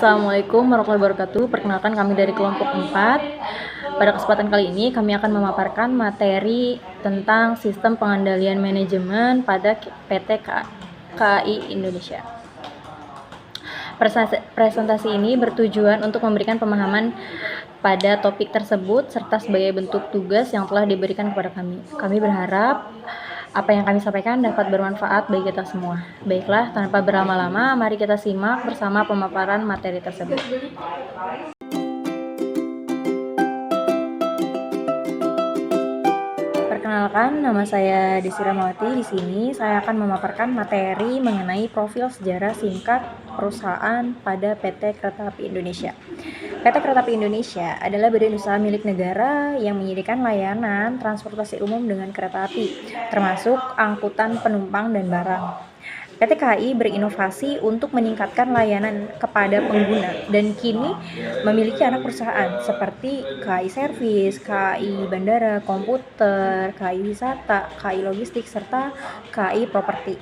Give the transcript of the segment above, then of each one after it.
Assalamualaikum warahmatullahi wabarakatuh. Perkenalkan, kami dari kelompok 4. Pada kesempatan kali ini kami akan memaparkan materi tentang sistem pengendalian manajemen pada PT KAI Indonesia. Presentasi ini bertujuan untuk memberikan pemahaman pada topik tersebut serta sebagai bentuk tugas yang telah diberikan kepada kami. Kami berharap apa yang kami sampaikan dapat bermanfaat bagi kita semua. Baiklah, tanpa berlama-lama, mari kita simak bersama pemaparan materi tersebut. Perkenalkan, nama saya Desi Ramawati. Di sini saya akan memaparkan materi mengenai profil sejarah singkat perusahaan pada PT Kereta Api Indonesia. PT Kereta Api Indonesia adalah badan usaha milik negara yang menyediakan layanan transportasi umum dengan kereta api, termasuk angkutan penumpang dan barang. PT KAI berinovasi untuk meningkatkan layanan kepada pengguna dan kini memiliki anak perusahaan seperti KAI Servis, KAI Bandara, Komputer, KAI Wisata, KAI Logistik, serta KAI Properti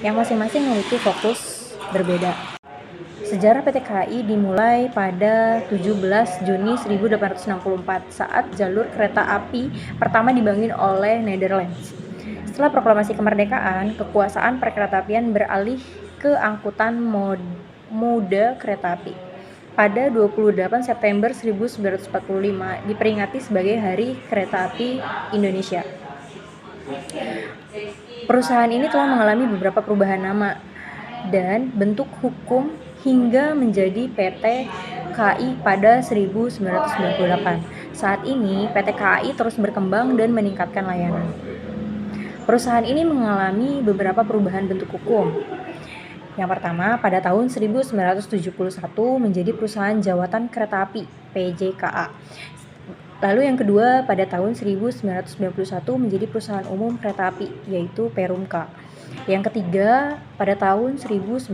yang masing-masing memiliki fokus berbeda. Sejarah PT KAI dimulai pada 17 Juni 1864 saat jalur kereta api pertama dibangun oleh Netherlands. Setelah proklamasi kemerdekaan, kekuasaan perkeretaapian beralih ke angkutan moda kereta api. Pada 28 September 1945 diperingati sebagai Hari Kereta Api Indonesia. Perusahaan ini telah mengalami beberapa perubahan nama dan bentuk hukum hingga menjadi PT KAI pada 1998. Saat ini PT KAI terus berkembang dan meningkatkan layanan. Perusahaan ini mengalami beberapa perubahan bentuk hukum. Yang pertama, pada tahun 1971 menjadi perusahaan jawatan kereta api PJKA. Lalu yang kedua, pada tahun 1991 menjadi perusahaan umum kereta api, yaitu Perumka. Yang ketiga, pada tahun 1998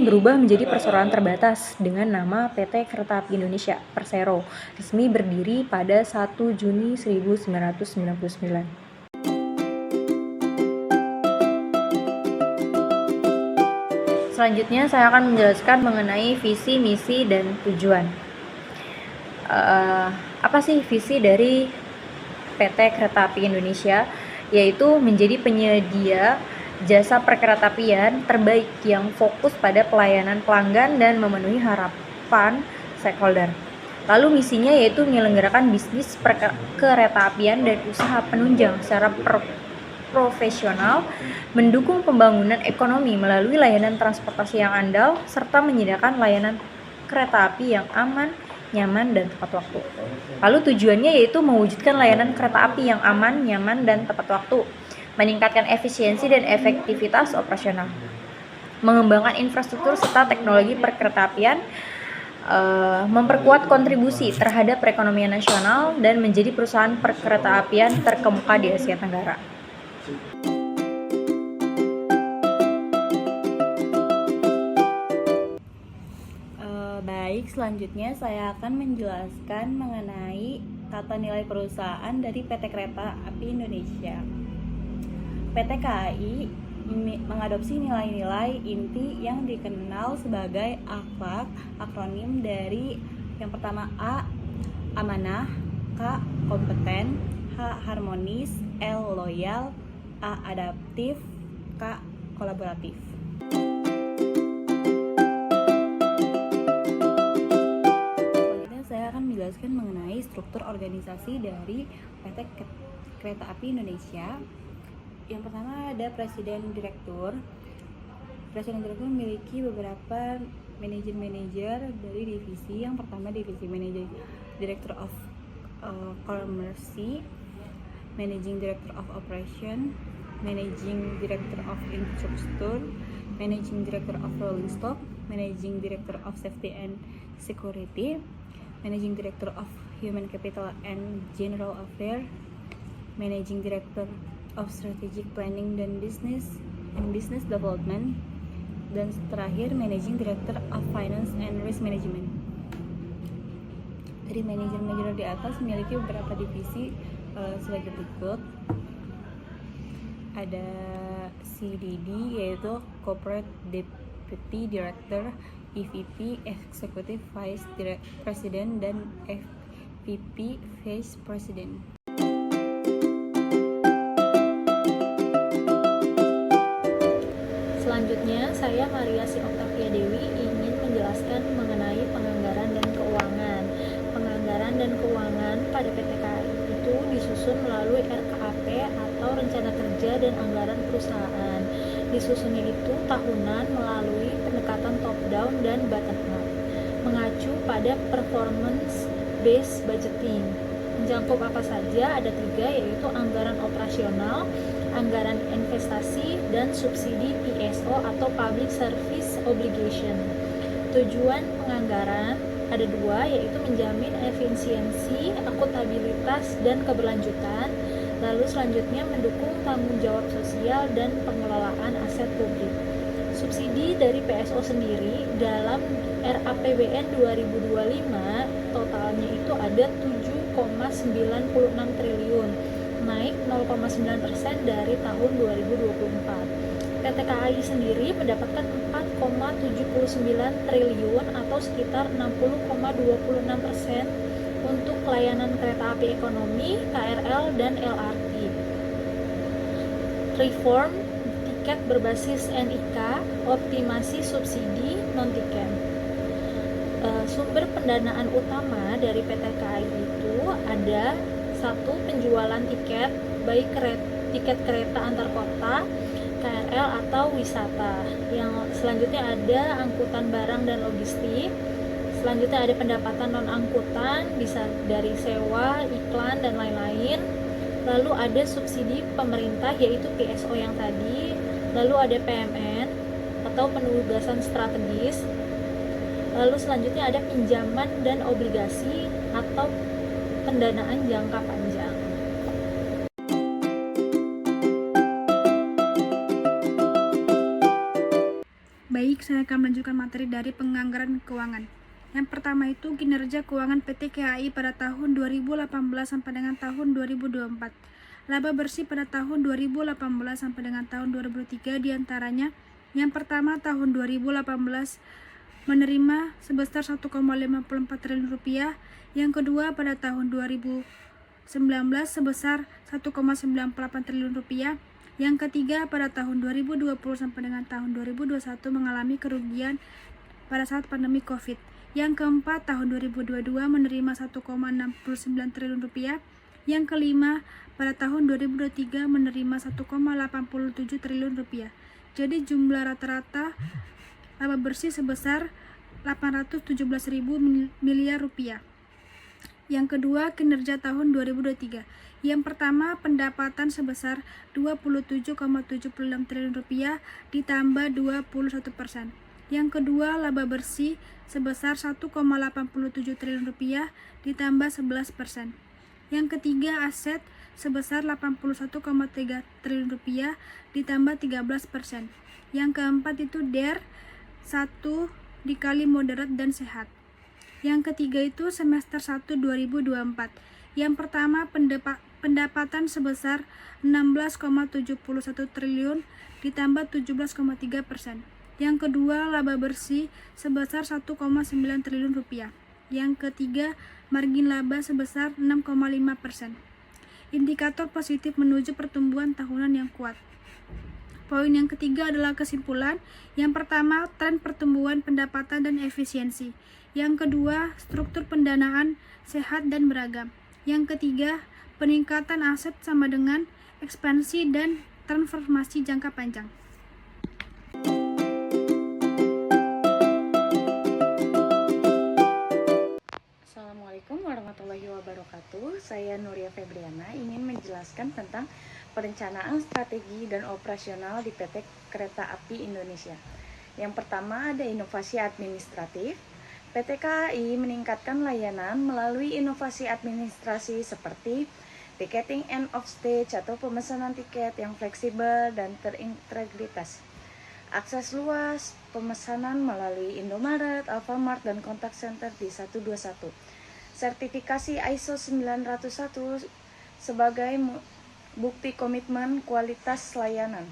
berubah menjadi perseroan terbatas dengan nama PT Kereta Api Indonesia Persero, resmi berdiri pada 1 Juni 1999. Selanjutnya saya akan menjelaskan mengenai visi, misi, dan tujuan. Apa sih visi dari PT Kereta Api Indonesia? Yaitu menjadi penyedia jasa perkeretaapian terbaik yang fokus pada pelayanan pelanggan dan memenuhi harapan stakeholder. Lalu misinya yaitu menyelenggarakan bisnis perkeretaapian dan usaha penunjang secara profesional, mendukung pembangunan ekonomi melalui layanan transportasi yang andal, serta menyediakan layanan kereta api yang aman, nyaman, dan tepat waktu. Lalu tujuannya yaitu mewujudkan layanan kereta api yang aman, nyaman, dan tepat waktu, meningkatkan efisiensi dan efektivitas operasional, mengembangkan infrastruktur serta teknologi perkeretaapian, memperkuat kontribusi terhadap perekonomian nasional, dan menjadi perusahaan perkeretaapian terkemuka di Asia Tenggara. Baik, selanjutnya saya akan menjelaskan mengenai tata nilai perusahaan dari PT Kereta Api Indonesia. PT KAI mengadopsi nilai-nilai inti yang dikenal sebagai akhlak, akronim dari yang pertama A, amanah, K, kompeten, H, harmonis, L, loyal, A, adaptif, K, kolaboratif. Menjelaskan mengenai struktur organisasi dari PT Kereta Api Indonesia. Yang pertama ada Presiden Direktur. Presiden Direktur memiliki beberapa manajer dari divisi. Yang pertama divisi Manager Director of Commerce, Managing Director of Operation, Managing Director of Infrastructure, Managing Director of Rolling Stock, Managing Director of Safety and Security, Managing Director of Human Capital and General Affairs, Managing Director of Strategic Planning dan Business Development, dan terakhir Managing Director of Finance and Risk Management. Dari manajer-manajer di atas memiliki beberapa divisi sebagai berikut. Ada CDD yaitu Corporate Deputy Director EVP Executive Vice President dan FVP Vice President. Selanjutnya, saya Mariasi Oktavia Dewi ingin menjelaskan mengenai penganggaran dan keuangan. Penganggaran dan keuangan pada PT KAI itu disusun melalui RKAP atau Rencana Kerja dan Anggaran Perusahaan. Disusunnya itu tahunan melalui pendekatan top-down dan bottom-up, mengacu pada performance-based budgeting. Mencakup apa saja? Ada 3, yaitu anggaran operasional, anggaran investasi, dan subsidi PSO atau Public Service Obligation. Tujuan penganggaran ada 2, yaitu menjamin efisiensi, akuntabilitas, dan keberlanjutan. Lalu selanjutnya mendukung tanggung jawab sosial dan pengelolaan aset publik. Subsidi dari PSO sendiri dalam RAPBN 2025 totalnya itu ada 7,96 triliun, naik 0,9% dari tahun 2024. PT KAI sendiri mendapatkan 4,79 triliun atau sekitar 60,26% untuk layanan kereta api ekonomi, KRL, dan LRT. Reform tiket berbasis NIK, optimasi subsidi non-tiket. Sumber pendanaan utama dari PT KAI itu ada 1. Penjualan tiket, baik tiket kereta antar kota, KRL atau wisata. Yang selanjutnya ada angkutan barang dan logistik. Selanjutnya ada pendapatan non-angkutan, bisa dari sewa, iklan, dan lain-lain. Lalu ada subsidi pemerintah, yaitu PSO yang tadi. Lalu ada PMN atau penugasan strategis. Lalu selanjutnya ada pinjaman dan obligasi atau pendanaan jangka panjang. Baik, saya akan melanjutkan materi dari penganggaran keuangan. Yang pertama itu kinerja keuangan PT KAI pada tahun 2018 sampai dengan tahun 2024. Laba bersih pada tahun 2018 sampai dengan tahun 2023 diantaranya: yang pertama, tahun 2018 menerima sebesar 1,54 triliun rupiah. Yang kedua, pada tahun 2019 sebesar 1,98 triliun rupiah. Yang ketiga, pada tahun 2020 sampai dengan tahun 2021 mengalami kerugian pada saat pandemi COVID. Yang keempat, tahun 2022 menerima 1,69 triliun rupiah. Yang kelima, pada tahun 2023 menerima 1,87 triliun rupiah. Jadi jumlah rata-rata laba bersih sebesar 817.000 miliar rupiah. Yang kedua, kinerja tahun 2023. Yang pertama, pendapatan sebesar 27,76 triliun rupiah ditambah 21%. Yang kedua, laba bersih sebesar 1,87 triliun rupiah ditambah 11%. Yang ketiga, aset sebesar 81,3 triliun rupiah ditambah 13%. Yang keempat itu DER 1 dikali moderat dan sehat. Yang ketiga itu semester 1 2024. Yang pertama, pendapatan sebesar 16,71 triliun ditambah 17,3%. Yang kedua, laba bersih sebesar 1,9 triliun rupiah. Yang ketiga, margin laba sebesar 6,5%. Indikator positif menuju pertumbuhan tahunan yang kuat. Poin yang ketiga adalah kesimpulan. Yang pertama, tren pertumbuhan pendapatan dan efisiensi. Yang kedua, struktur pendanaan sehat dan beragam. Yang ketiga, peningkatan aset sama dengan ekspansi dan transformasi jangka panjang. Assalamualaikum warahmatullahi wabarakatuh. Saya Nuria Febriana ingin menjelaskan tentang perencanaan strategi dan operasional di PT Kereta Api Indonesia. Yang pertama ada inovasi administratif. PT KAI meningkatkan layanan melalui inovasi administrasi seperti ticketing end of stage atau pemesanan tiket yang fleksibel dan terintegritas. Akses luas, pemesanan melalui Indomaret, Alfamart, dan kontak center di 121. Sertifikasi ISO 901 sebagai bukti komitmen kualitas layanan.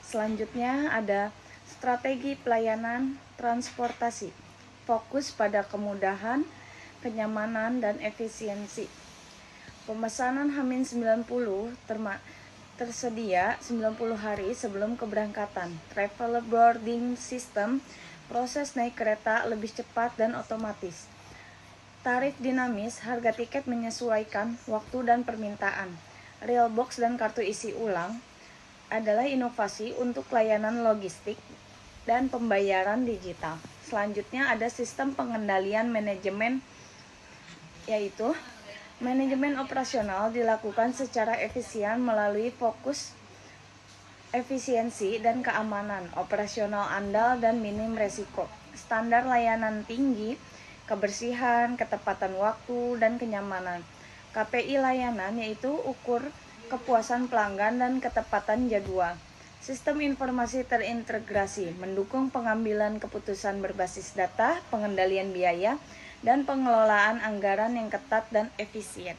Selanjutnya ada Strategi pelayanan transportasi fokus pada kemudahan, kenyamanan, dan efisiensi. Pemesanan H-90 tersedia 90 hari sebelum keberangkatan. Traveler boarding system, proses naik kereta lebih cepat dan otomatis. Tarif dinamis, harga tiket menyesuaikan waktu dan permintaan. Real box dan kartu isi ulang adalah inovasi untuk layanan logistik dan pembayaran digital. Selanjutnya ada sistem pengendalian manajemen, yaitu manajemen operasional dilakukan secara efisien melalui fokus efisiensi dan keamanan, operasional andal dan minim resiko. Standar layanan tinggi, kebersihan, ketepatan waktu, dan kenyamanan. KPI layanan yaitu ukur kepuasan pelanggan dan ketepatan jadwal. Sistem informasi terintegrasi mendukung pengambilan keputusan berbasis data, pengendalian biaya, dan pengelolaan anggaran yang ketat dan efisien.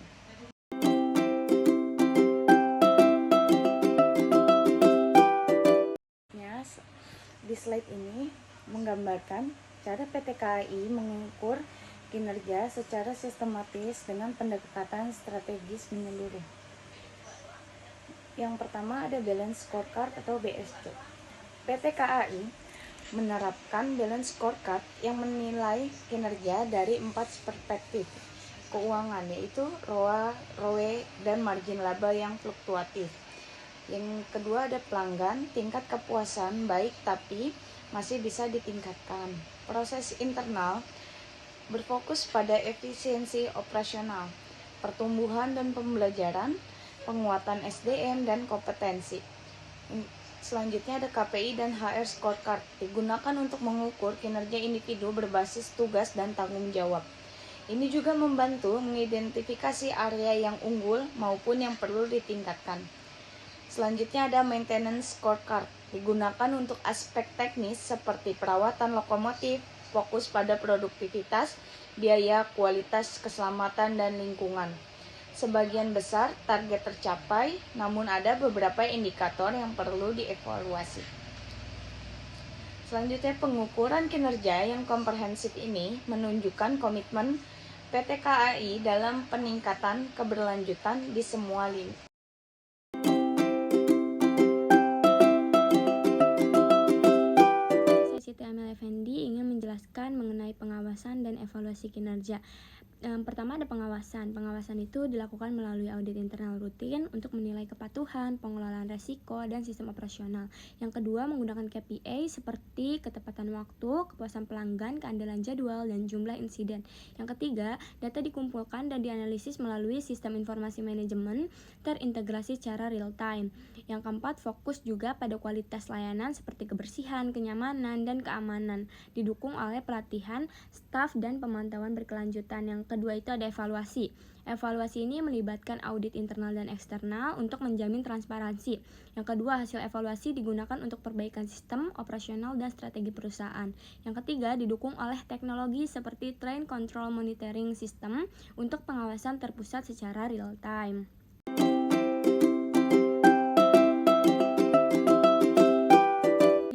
Di slide ini menggambarkan cara PT KAI mengukur kinerja secara sistematis dengan pendekatan strategis menyeluruh. Yang pertama ada balance scorecard atau BSC. PT KAI menerapkan balance scorecard yang menilai kinerja dari 4 perspektif keuangan, yaitu ROA, ROE, dan margin laba yang fluktuatif. Yang kedua ada pelanggan, tingkat kepuasan baik tapi masih bisa ditingkatkan. Proses internal berfokus pada efisiensi operasional, pertumbuhan dan pembelajaran, penguatan SDM dan kompetensi. Selanjutnya ada KPI dan HR scorecard, digunakan untuk mengukur kinerja individu berbasis tugas dan tanggung jawab. Ini juga membantu mengidentifikasi area yang unggul maupun yang perlu ditingkatkan. Selanjutnya ada maintenance scorecard, digunakan untuk aspek teknis seperti perawatan lokomotif, fokus pada produktivitas, biaya, kualitas, keselamatan, dan lingkungan. Sebagian besar target tercapai, namun ada beberapa indikator yang perlu dievaluasi. Selanjutnya pengukuran kinerja yang komprehensif ini menunjukkan komitmen PT KAI dalam peningkatan keberlanjutan di semua lini. Siti Amel Effendi ingin menjelaskan mengenai pengawasan dan evaluasi kinerja. Pertama ada pengawasan. Pengawasan itu dilakukan melalui audit internal rutin untuk menilai kepatuhan, pengelolaan resiko, dan sistem operasional. Yang kedua menggunakan KPI seperti ketepatan waktu, kepuasan pelanggan, keandalan jadwal, dan jumlah insiden. Yang ketiga, data dikumpulkan dan dianalisis melalui sistem informasi manajemen terintegrasi secara real time. Yang keempat, fokus juga pada kualitas layanan seperti kebersihan, kenyamanan, dan keamanan, didukung oleh pelatihan, staf, dan pemantauan berkelanjutan. Yang kedua itu ada evaluasi. Evaluasi ini melibatkan audit internal dan eksternal untuk menjamin transparansi. Yang kedua, hasil evaluasi digunakan untuk perbaikan sistem, operasional, dan strategi perusahaan. Yang ketiga, didukung oleh teknologi seperti train control monitoring system untuk pengawasan terpusat secara real time.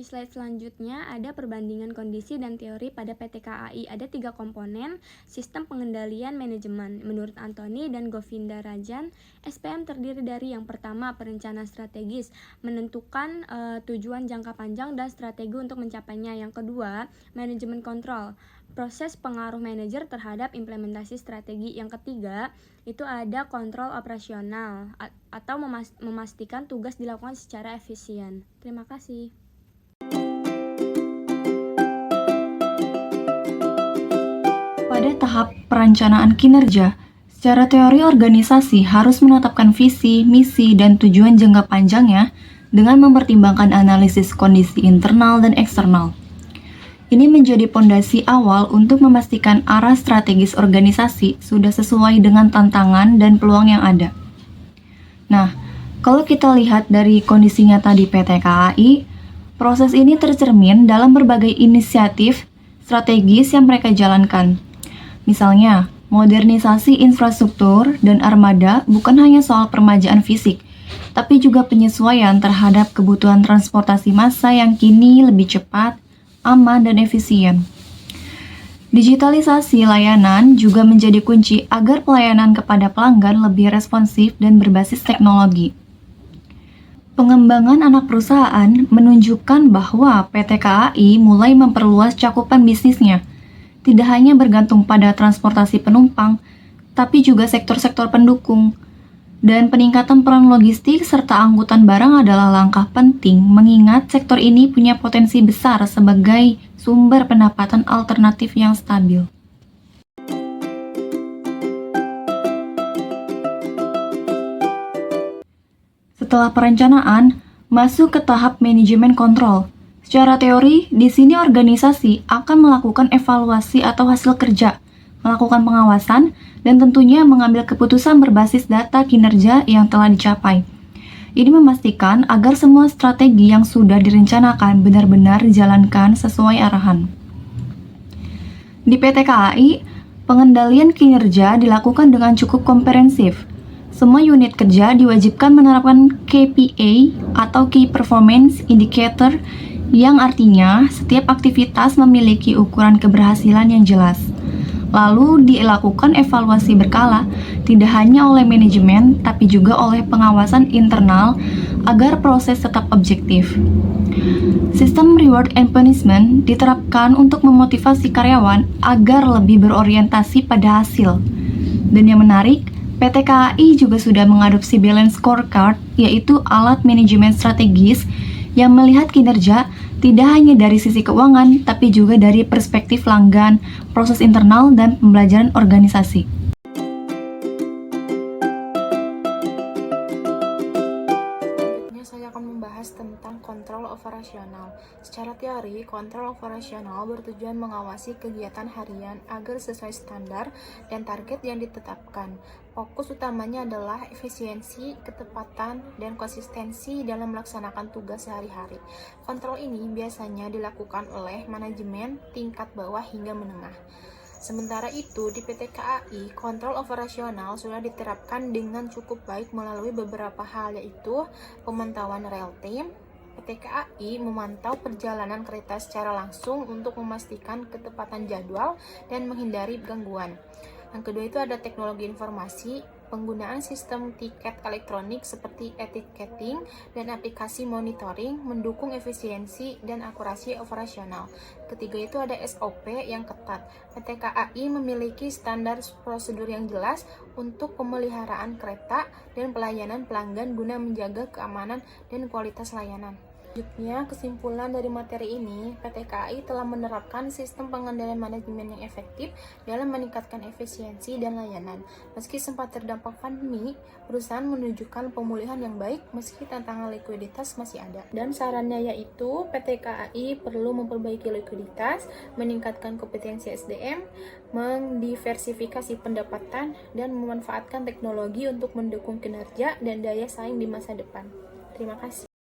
Slide selanjutnya ada perbandingan kondisi dan teori pada PT KAI. Ada 3 komponen sistem pengendalian manajemen. Menurut Anthony dan Govinda Rajan, SPM terdiri dari yang pertama perencanaan strategis, menentukan tujuan jangka panjang dan strategi untuk mencapainya. Yang kedua, manajemen kontrol, proses pengaruh manajer terhadap implementasi strategi. Yang ketiga, itu ada kontrol operasional atau memastikan tugas dilakukan secara efisien. Terima kasih. Pada tahap perencanaan kinerja, secara teori organisasi harus menetapkan visi, misi, dan tujuan jangka panjangnya dengan mempertimbangkan analisis kondisi internal dan eksternal. Ini menjadi pondasi awal untuk memastikan arah strategis organisasi sudah sesuai dengan tantangan dan peluang yang ada. Nah, kalau kita lihat dari kondisi nyata di PT KAI, proses ini tercermin dalam berbagai inisiatif strategis yang mereka jalankan. Misalnya, modernisasi infrastruktur dan armada bukan hanya soal permajaan fisik, tapi juga penyesuaian terhadap kebutuhan transportasi massal yang kini lebih cepat, aman, dan efisien. Digitalisasi layanan juga menjadi kunci agar pelayanan kepada pelanggan lebih responsif dan berbasis teknologi. Pengembangan anak perusahaan menunjukkan bahwa PT KAI mulai memperluas cakupan bisnisnya, tidak hanya bergantung pada transportasi penumpang, tapi juga sektor-sektor pendukung. Dan peningkatan peran logistik serta angkutan barang adalah langkah penting mengingat sektor ini punya potensi besar sebagai sumber pendapatan alternatif yang stabil. Setelah perencanaan, masuk ke tahap manajemen kontrol. Secara teori, di sini organisasi akan melakukan evaluasi atau hasil kerja, melakukan pengawasan, dan tentunya mengambil keputusan berbasis data kinerja yang telah dicapai. Ini memastikan agar semua strategi yang sudah direncanakan benar-benar dijalankan sesuai arahan. Di PT KAI, pengendalian kinerja dilakukan dengan cukup komprehensif. Semua unit kerja diwajibkan menerapkan KPI atau Key Performance Indicator yang artinya setiap aktivitas memiliki ukuran keberhasilan yang jelas. Lalu dilakukan evaluasi berkala, tidak hanya oleh manajemen, tapi juga oleh pengawasan internal agar proses tetap objektif. Sistem reward and punishment diterapkan untuk memotivasi karyawan agar lebih berorientasi pada hasil. Dan yang menarik, PT KAI juga sudah mengadopsi Balance Scorecard, yaitu alat manajemen strategis yang melihat kinerja tidak hanya dari sisi keuangan, tapi juga dari perspektif pelanggan, proses internal, dan pembelajaran organisasi. Selanjutnya saya akan membahas tentang kontrol operasional. Secara teori, kontrol operasional bertujuan mengawasi kegiatan harian agar sesuai standar dan target yang ditetapkan. Fokus utamanya adalah efisiensi, ketepatan, dan konsistensi dalam melaksanakan tugas sehari-hari. Kontrol ini biasanya dilakukan oleh manajemen tingkat bawah hingga menengah. Sementara itu, di PT KAI, kontrol operasional sudah diterapkan dengan cukup baik melalui beberapa hal, yaitu pemantauan real time. PT KAI memantau perjalanan kereta secara langsung untuk memastikan ketepatan jadwal dan menghindari gangguan. Yang kedua itu ada teknologi informasi, penggunaan sistem tiket elektronik seperti e-ticketing dan aplikasi monitoring mendukung efisiensi dan akurasi operasional. Ketiga itu ada SOP yang ketat. PT KAI memiliki standar prosedur yang jelas untuk pemeliharaan kereta dan pelayanan pelanggan guna menjaga keamanan dan kualitas layanan. Selanjutnya, kesimpulan dari materi ini, PT KAI telah menerapkan sistem pengendalian manajemen yang efektif dalam meningkatkan efisiensi dan layanan. Meski sempat terdampak pandemi, perusahaan menunjukkan pemulihan yang baik meski tantangan likuiditas masih ada. Dan sarannya yaitu PT KAI perlu memperbaiki likuiditas, meningkatkan kompetensi SDM, mendiversifikasi pendapatan, dan memanfaatkan teknologi untuk mendukung kinerja dan daya saing di masa depan. Terima kasih.